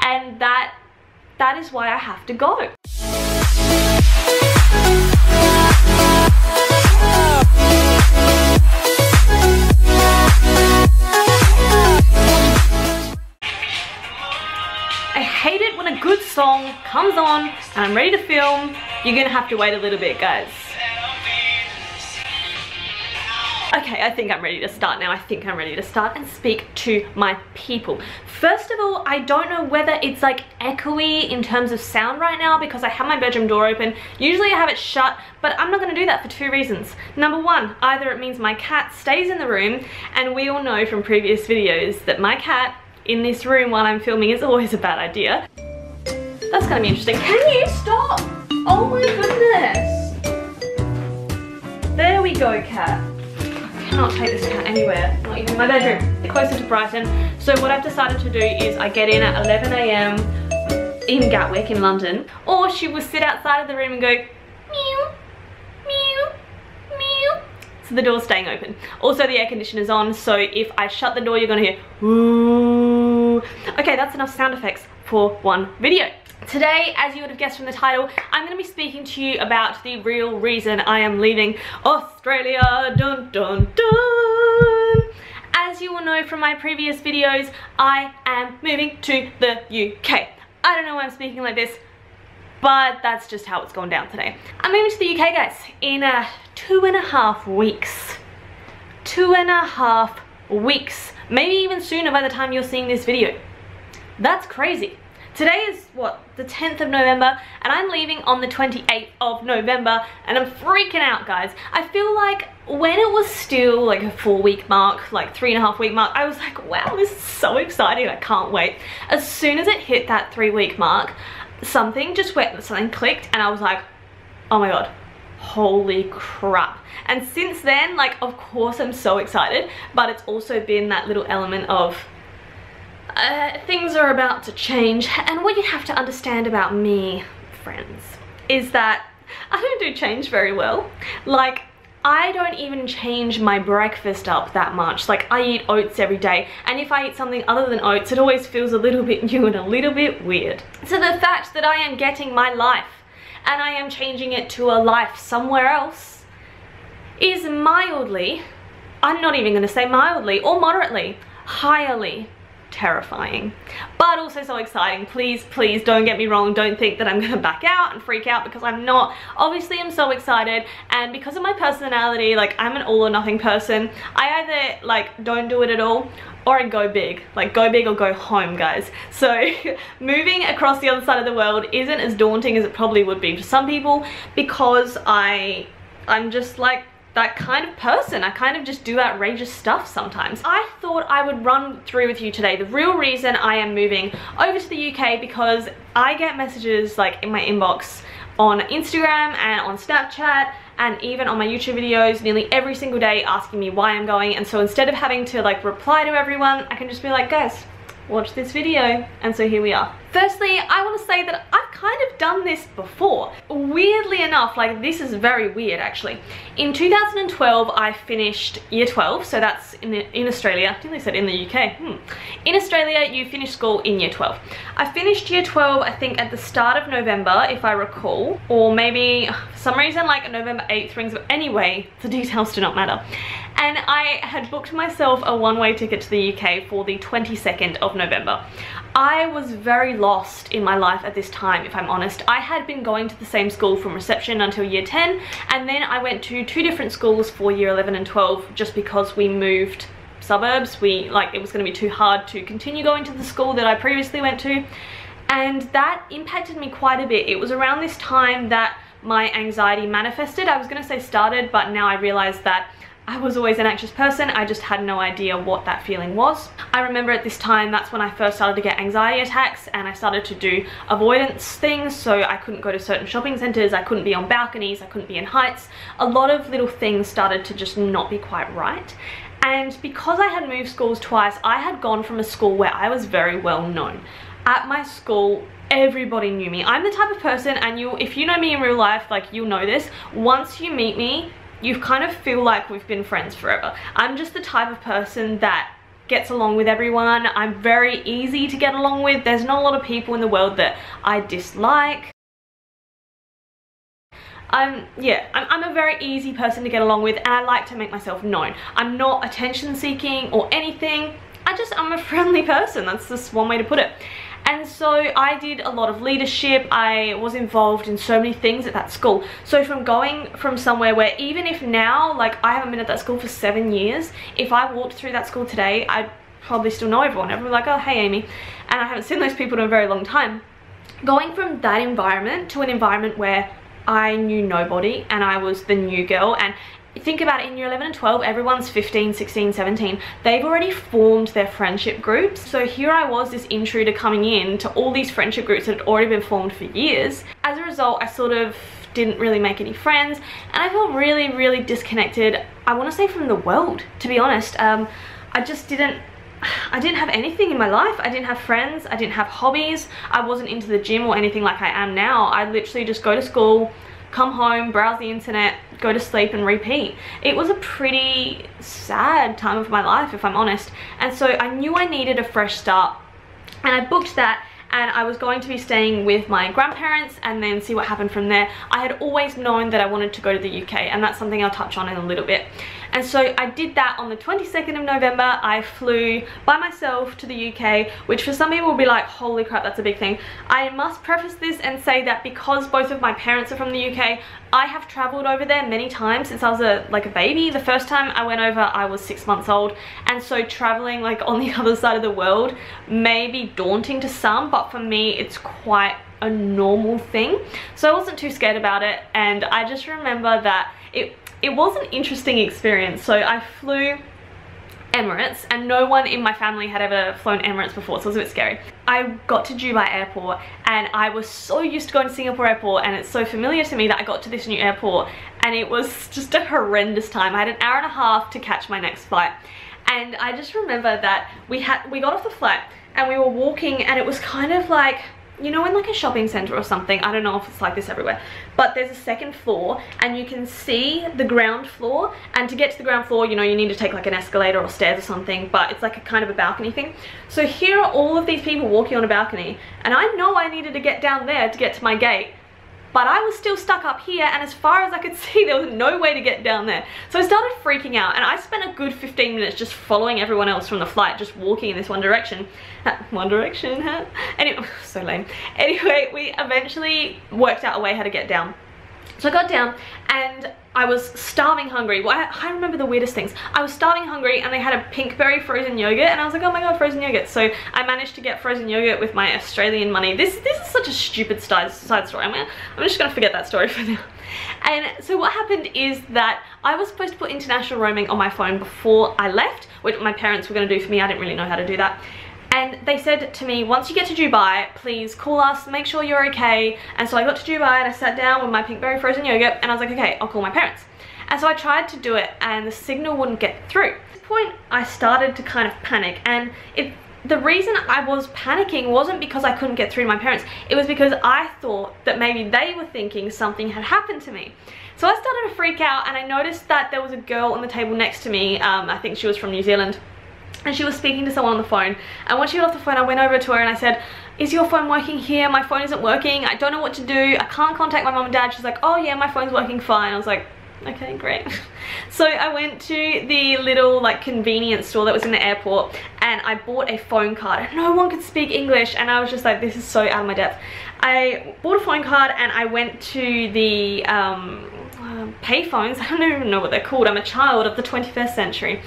and that is why I have to go. I hate it when a good song comes on and I'm ready to film. You're gonna have to wait a little bit, guys. Okay, I think I'm ready to start now. I think I'm ready to start and speak to my people. First of all, I don't know whether it's like echoey in terms of sound right now because I have my bedroom door open. Usually I have it shut, but I'm not gonna do that for two reasons. Number one, either it means my cat stays in the room, and we all know from previous videos that my cat in this room while I'm filming is always a bad idea. That's gonna be interesting. Can you stop? Oh my goodness. There we go, cat. I cannot take this cat anywhere, not even my bedroom. They're closer to Brighton. So what I've decided to do is I get in at 11 AM in Gatwick in London, or she will sit outside of the room and go meow, meow, meow. So the door's staying open. Also the air conditioner's on, so if I shut the door you're gonna hear ooh. Okay, that's enough sound effects for one video. Today, as you would have guessed from the title, I'm going to be speaking to you about the real reason I am leaving Australia. Dun dun dun! As you will know from my previous videos, I am moving to the UK. I don't know why I'm speaking like this, but that's just how it's gone down today. I'm moving to the UK, guys, in 2.5 weeks. 2.5 weeks. Maybe even sooner by the time you're seeing this video. That's crazy. Today is, what, the 10th of November, and I'm leaving on the 28th of November, and I'm freaking out, guys. I feel like when it was still like a 4-week mark, like 3.5-week mark, I was like, wow, this is so exciting, I can't wait. As soon as it hit that 3-week mark, something clicked, and I was like, oh my god, holy crap. And since then, like, of course I'm so excited, but it's also been that little element of things are about to change. And what you have to understand about me, friends, is that I don't do change very well. Like, I don't even change my breakfast up that much. Like, I eat oats every day, and if I eat something other than oats, it always feels a little bit new and a little bit weird. So the fact that I am getting my life and I am changing it to a life somewhere else is mildly, I'm not even going to say mildly or moderately, highly terrifying, but also so exciting. Please, please don't get me wrong. Don't think that I'm gonna back out and freak out, because I'm not. Obviously I'm so excited, and because of my personality, like, I'm an all or nothing person. I either like don't do it at all, or I go big. Like, go big or go home, guys. So moving across the other side of the world isn't as daunting as it probably would be for some people, because I'm just like that kind of person. I kind of just do outrageous stuff sometimes. I thought I would run through with you today the real reason I am moving over to the UK, because I get messages like in my inbox on Instagram and on Snapchat and even on my YouTube videos nearly every single day asking me why I'm going. And so instead of having to like reply to everyone, I can just be like, guys, watch this video. And so here we are. Firstly, I want to say that I've kind of done this before. Weirdly enough, like, this is very weird actually. In 2012, I finished year 12, so that's in Australia. I think they said in the UK. In Australia, you finish school in year 12. I finished year 12, I think at the start of November, if I recall, or maybe for some reason like November 8th rings, but anyway, the details do not matter. And I had booked myself a one-way ticket to the UK for the 22nd of November. I was very lost in my life at this time, if I'm honest. I had been going to the same school from reception until year 10, and then I went to 2 different schools for year 11 and 12 just because we moved suburbs. It was going to be too hard to continue going to the school that I previously went to, and that impacted me quite a bit. It was around this time that my anxiety manifested. I was going to say started, but now I realize that I was always an anxious person. I just had no idea what that feeling was. I remember at this time, that's when I first started to get anxiety attacks, and I started to do avoidance things. So I couldn't go to certain shopping centers, I couldn't be on balconies, I couldn't be in heights. A lot of little things started to just not be quite right. And because I had moved schools twice, I had gone from a school where I was very well known. At my school, everybody knew me. I'm the type of person, and if you know me in real life, like, you'll know this, once you meet me, you kind of feel like we've been friends forever. I'm just the type of person that gets along with everyone. I'm very easy to get along with. There's not a lot of people in the world that I dislike. I'm a very easy person to get along with, and I like to make myself known. I'm not attention seeking or anything. I'm a friendly person. That's just one way to put it. And so I did a lot of leadership. I was involved in so many things at that school. So from going from somewhere where, even if now, like, I haven't been at that school for 7 years, if I walked through that school today, I'd probably still know everyone. Everyone would be like, oh, hey, Amy. And I haven't seen those people in a very long time. Going from that environment to an environment where I knew nobody and I was the new girl, and think about it, in year 11 and 12, everyone's 15, 16, 17. They've already formed their friendship groups. So here I was, this intruder coming in to all these friendship groups that had already been formed for years. As a result, I sort of didn't really make any friends, and I felt really, really disconnected, I want to say, from the world, to be honest. I didn't have anything in my life. I didn't have friends. I didn't have hobbies. I wasn't into the gym or anything like I am now. I literally just go to school, come home, browse the internet, go to sleep and repeat. It was a pretty sad time of my life, if I'm honest. And so I knew I needed a fresh start, and I booked that, and I was going to be staying with my grandparents and then see what happened from there. I had always known that I wanted to go to the UK, and that's something I'll touch on in a little bit. And so I did that on the 22nd of November. I flew by myself to the UK, which for some people will be like, holy crap, that's a big thing. I must preface this and say that because both of my parents are from the UK, I have traveled over there many times since I was a baby. The first time I went over, I was 6 months old, and so traveling like on the other side of the world may be daunting to some, but for me it's quite a normal thing. So I wasn't too scared about it, and I just remember that it was an interesting experience. So I flew Emirates, and no one in my family had ever flown Emirates before, so it was a bit scary. I got to Dubai airport, and I was so used to going to Singapore airport, and it's so familiar to me that I got to this new airport, and it was just a horrendous time. I had an hour and a half to catch my next flight, and I just remember that we got off the flight and we were walking, and it was kind of like, you know, in like a shopping center or something, I don't know if it's like this everywhere, but there's a second floor and you can see the ground floor, and to get to the ground floor, you know, you need to take like an escalator or stairs or something, but it's like a kind of a balcony thing. So here are all of these people walking on a balcony, and I know I needed to get down there to get to my gate, but I was still stuck up here, and as far as I could see, there was no way to get down there. So I started freaking out, and I spent a good 15 minutes just following everyone else from the flight, just walking in this one direction. One direction, huh? Anyway, so lame. Anyway, we eventually worked out a way how to get down. So I got down, and I was starving hungry. Well, I remember the weirdest things. I was starving hungry, and they had a pinkberry frozen yogurt, and I was like, oh my god, frozen yogurt. So I managed to get frozen yogurt with my Australian money. This is such a stupid side story. I'm just gonna forget that story for now. And so what happened is that I was supposed to put international roaming on my phone before I left, which my parents were gonna do for me. I didn't really know how to do that. And they said to me, once you get to Dubai, please call us, make sure you're okay. And so I got to Dubai, and I sat down with my pinkberry frozen yogurt, and I was like, okay, I'll call my parents. And so I tried to do it, and the signal wouldn't get through. At this point, I started to kind of panic, and the reason I was panicking wasn't because I couldn't get through to my parents. It was because I thought that maybe they were thinking something had happened to me. So I started to freak out, and I noticed that there was a girl on the table next to me. I think she was from New Zealand. And she was speaking to someone on the phone, and when she got off the phone, I went over to her and I said, is your phone working here? My phone isn't working. I don't know what to do. I can't contact my mum and dad. She's like, oh yeah, my phone's working fine. I was like, okay, great. So I went to the little like convenience store that was in the airport, and I bought a phone card, and no one could speak English, and I was just like, this is so out of my depth. I bought a phone card, and I went to the payphones. I don't even know what they're called. I'm a child of the 21st century.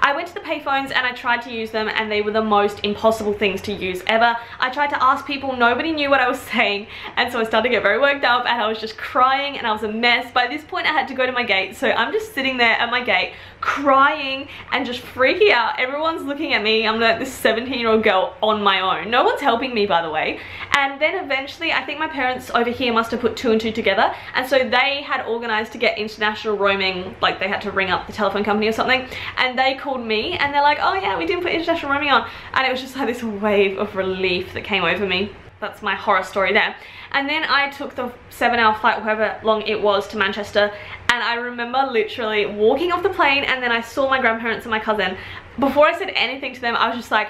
I went to the payphones and I tried to use them, and they were the most impossible things to use ever. I tried to ask people, nobody knew what I was saying, and so I started to get very worked up, and I was just crying, and I was a mess. By this point I had to go to my gate, so I'm just sitting there at my gate crying and just freaking out. Everyone's looking at me. I'm like this 17-year-old girl on my own. No one's helping me, by the way. And then eventually, I think my parents over here must have put 2 and 2 together, and so they had organized to get international roaming. Like, they had to ring up the telephone company or something, and they called me, and they're like, oh yeah, we didn't put international roaming on. And it was just like this wave of relief that came over me. That's my horror story there. And then I took the 7-hour flight, however long it was, to Manchester, and I remember literally walking off the plane, and then I saw my grandparents and my cousin before I said anything to them, I was just like,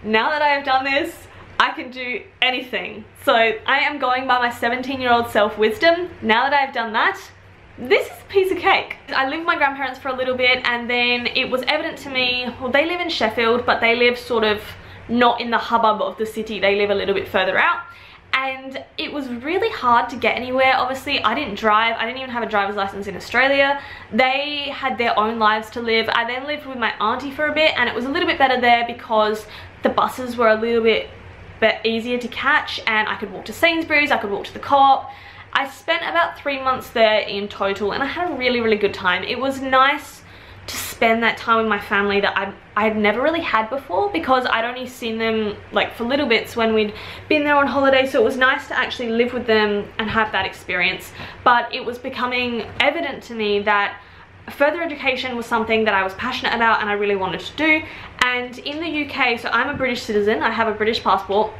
now that I have done this, I can do anything. So I am going by my 17-year-old self-wisdom. Now that I've done that, this is a piece of cake. I lived with my grandparents for a little bit, and then it was evident to me, well, they live in Sheffield, but they live sort of not in the hubbub of the city. They live a little bit further out. And it was really hard to get anywhere. Obviously, I didn't drive. I didn't even have a driver's license in Australia. They had their own lives to live. I then lived with my auntie for a bit, and it was a little bit better there because the buses were a little bit easier to catch, and I could walk to Sainsbury's, I could walk to the Co-op. I spent about 3 months there in total, and I had a really, really good time. It was nice to spend that time with my family that I had never really had before, because I'd only seen them like for little bits when we'd been there on holiday. So it was nice to actually live with them and have that experience. But it was becoming evident to me that further education was something that I was passionate about and I really wanted to do. And in the UK, so I'm a British citizen, I have a British passport.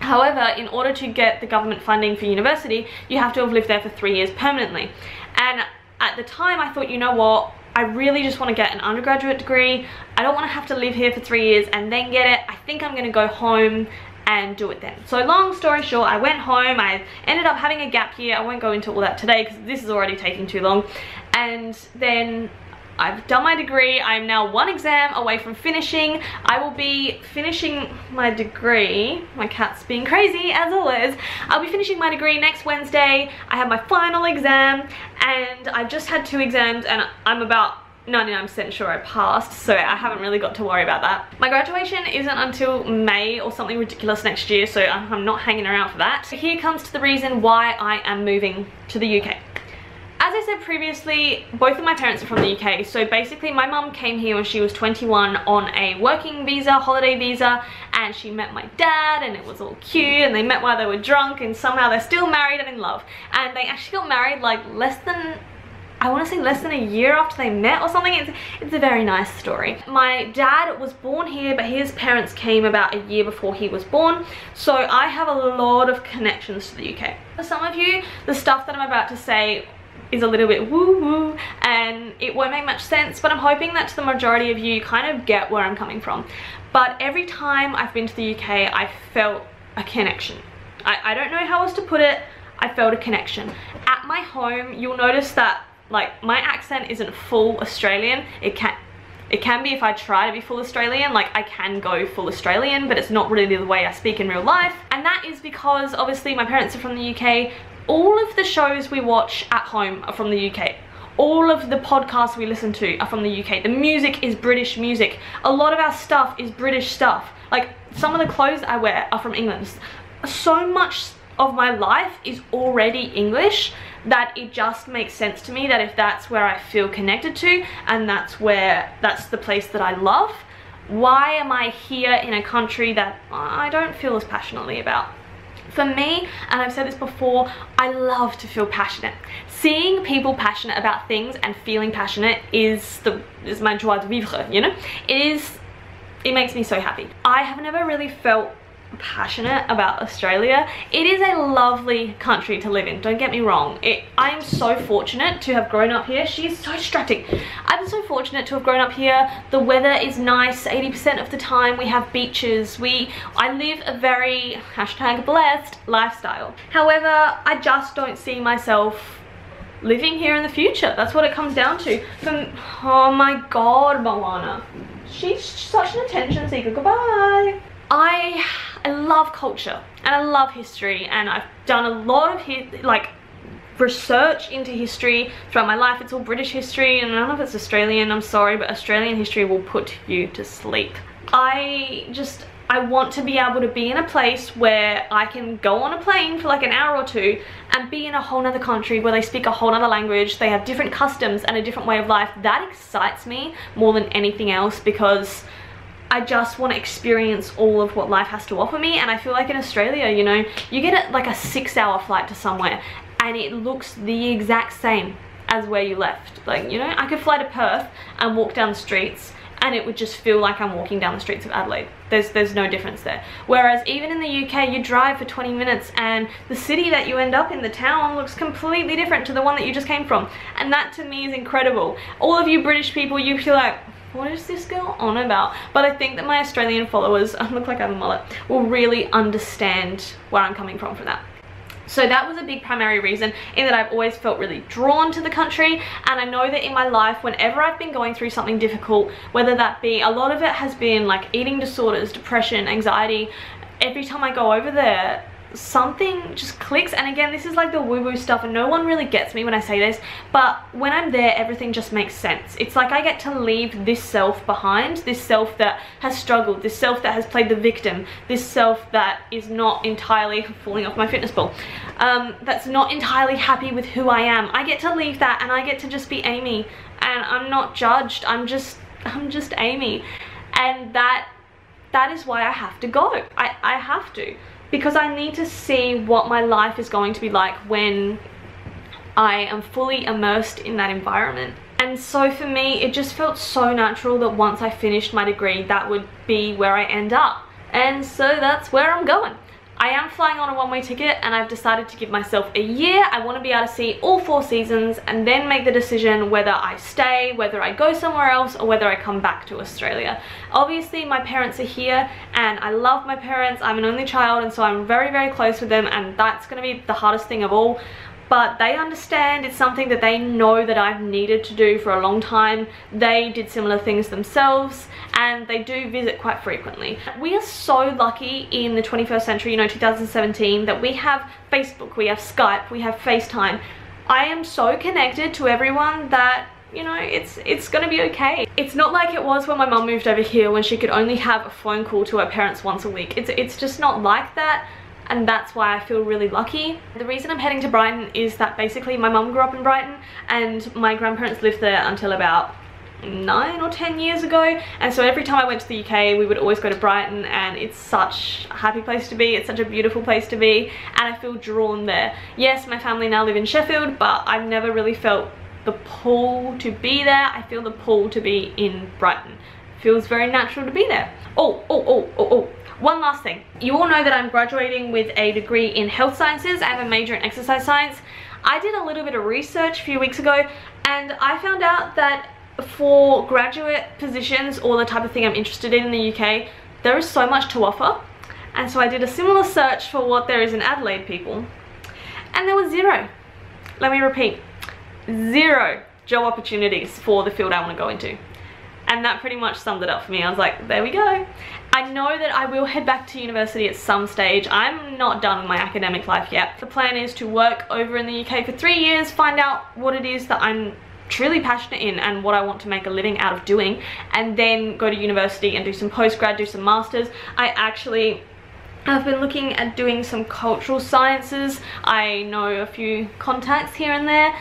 However, in order to get the government funding for university, you have to have lived there for 3 years permanently. And at the time I thought, you know what, I really just want to get an undergraduate degree. I don't want to have to live here for 3 years and then get it. I think I'm going to go home and do it then. So long story short, I went home. I ended up having a gap year. I won't go into all that today because this is already taking too long. And then I've done my degree. I'm now 1 exam away from finishing. I will be finishing my degree. My cat's being crazy as always. I'll be finishing my degree next Wednesday. I have my final exam, and I've just had 2 exams, and I'm about 99% sure I passed, so I haven't really got to worry about that. My graduation isn't until May or something ridiculous next year, so I'm not hanging around for that. Here comes to the reason why I am moving to the UK. As I said previously, both of my parents are from the UK, so basically my mum came here when she was 21 on a working visa, holiday visa, and she met my dad, and it was all cute, and they met while they were drunk, and somehow they're still married and in love. And they actually got married like I want to say less than a year after they met or something. It's a very nice story. My dad was born here, but his parents came about a year before he was born, so I have a lot of connections to the UK. For some of you, the stuff that I'm about to say is a little bit woo-woo and it won't make much sense, but I'm hoping that to the majority of you kind of get where I'm coming from. But every time I've been to the UK, I felt a connection. I don't know how else to put it. I felt a connection. At my home, you'll notice that like my accent isn't full Australian. It can be if I try to be full Australian. Like I can go full Australian, but it's not really the way I speak in real life. And that is because obviously my parents are from the UK. All of the shows we watch at home are from the UK. All of the podcasts we listen to are from the UK. The music is British music. A lot of our stuff is British stuff. Like some of the clothes I wear are from England. So much of my life is already English that it just makes sense to me that if that's where I feel connected to and that's the place that I love, why am I here in a country that I don't feel as passionately about? For me, and I've said this before, I love to feel passionate. Seeing people passionate about things and feeling passionate is my joie de vivre, you know? It makes me so happy. I have never really felt passionate about Australia. It is a lovely country to live in, don't get me wrong. I am so fortunate to have grown up here. She's so distracting. I'm so fortunate to have grown up here. The weather is nice 80% of the time. We have beaches. I live a very #blessed lifestyle. However, I just don't see myself living here in the future. That's what it comes down to. Oh my god, Moana. She's such an attention seeker. Goodbye. I love culture and I love history, and I've done a lot of research into history throughout my life. It's all British history and none of it's Australian. I'm sorry, but Australian history will put you to sleep. I want to be able to be in a place where I can go on a plane for like an hour or 2 and be in a whole nother country where they speak a whole nother language, they have different customs and a different way of life. That excites me more than anything else, because I just want to experience all of what life has to offer me. And I feel like in Australia, you know, you get like a 6-hour flight to somewhere and it looks the exact same as where you left. Like, you know, I could fly to Perth and walk down the streets and it would just feel like I'm walking down the streets of Adelaide. There's no difference there. Whereas even in the UK, you drive for 20 minutes and the city that you end up in, the town, looks completely different to the one that you just came from. And that to me is incredible. All of you British people, you feel like, what is this girl on about? But I think that my Australian followers, I look like I have a mullet, will really understand where I'm coming from that. So that was a big primary reason, in that I've always felt really drawn to the country, and I know that in my life, whenever I've been going through something difficult, whether that be, a lot of it has been like eating disorders, depression, anxiety, every time I go over there, something just clicks. And again, this is like the woo-woo stuff, and no one really gets me when I say this, but when I'm there, everything just makes sense. It's like I get to leave this self behind, this self that has struggled, this self that has played the victim, this self that is not entirely falling off my fitness ball, that's not entirely happy with who I am. I get to leave that, and I get to just be Amy, and I'm not judged. I'm just Amy, and that is why I have to go. I have to, because I need to see what my life is going to be like when I am fully immersed in that environment. And so for me, it just felt so natural that once I finished my degree, that would be where I end up. And so that's where I'm going. I am flying on a one-way ticket, and I've decided to give myself a year. I want to be able to see all 4 seasons and then make the decision whether I stay, whether I go somewhere else, or whether I come back to Australia. Obviously, my parents are here, and I love my parents. I'm an only child, and so I'm very, very close with them, and that's going to be the hardest thing of all. But they understand. It's something that they know that I've needed to do for a long time. They did similar things themselves, and they do visit quite frequently. We are so lucky in the 21st century, you know, 2017, that we have Facebook, we have Skype, we have FaceTime. I am so connected to everyone that, you know, it's gonna be okay. It's not like it was when my mum moved over here, when she could only have a phone call to her parents once a week. It's just not like that. And that's why I feel really lucky. The reason I'm heading to Brighton is that basically my mum grew up in Brighton, and my grandparents lived there until about 9 or 10 years ago, and so every time I went to the UK, we would always go to Brighton, and it's such a happy place to be. It's such a beautiful place to be, and I feel drawn there. Yes, my family now live in Sheffield, but I've never really felt the pull to be there. I feel the pull to be in Brighton. It feels very natural to be there. One last thing. You all know that I'm graduating with a degree in health sciences. I have a major in exercise science. I did a little bit of research a few weeks ago, and I found out that for graduate positions, or the type of thing I'm interested in the UK, there is so much to offer. And so I did a similar search for what there is in Adelaide, people, and there was 0. Let me repeat, 0 job opportunities for the field I want to go into. And that pretty much summed it up for me. I was like, there we go. I know that I will head back to university at some stage. I'm not done with my academic life yet. The plan is to work over in the UK for 3 years, find out what it is that I'm truly passionate in and what I want to make a living out of doing, and then go to university and do some postgrad, do some masters. I've been looking at doing some cultural sciences. I know a few contacts here and there,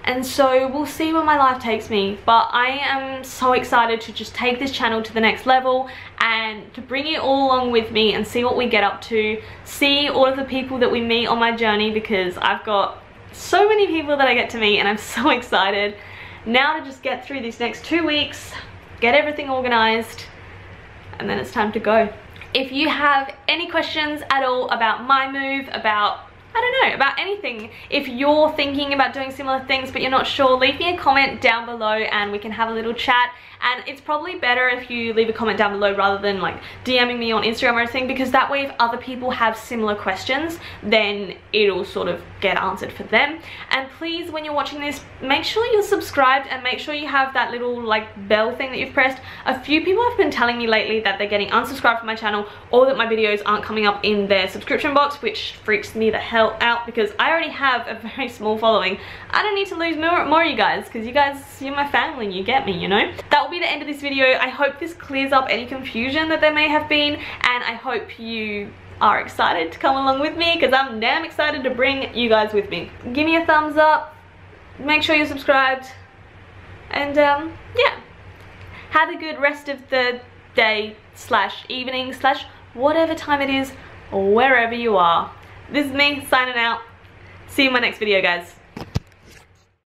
and so we'll see where my life takes me. But I am so excited to just take this channel to the next level, and to bring you all along with me and see what we get up to, see all of the people that we meet on my journey, because I've got so many people that I get to meet, and I'm so excited now to just get through these next 2 weeks, get everything organized, and then it's time to go. If you have any questions at all about my move, about, I don't know, about anything, if you're thinking about doing similar things but you're not sure, leave me a comment down below and we can have a little chat. And it's probably better if you leave a comment down below rather than like DMing me on Instagram or anything, because that way if other people have similar questions, then it'll sort of get answered for them. And please, when you're watching this, make sure you're subscribed and make sure you have that little like bell thing that you've pressed. A few people have been telling me lately that they're getting unsubscribed from my channel, or that my videos aren't coming up in their subscription box, which freaks me the hell out, because I already have a very small following. I don't need to lose more of you guys, because you guys, you're my family, you get me, you know? That will be the end of this video. I hope this clears up any confusion that there may have been, and I hope you are excited to come along with me, because I'm damn excited to bring you guys with me. Give me a thumbs up, make sure you're subscribed, and yeah, have a good rest of the day slash evening slash whatever time it is, wherever you are. This is me signing out. See you in my next video, guys.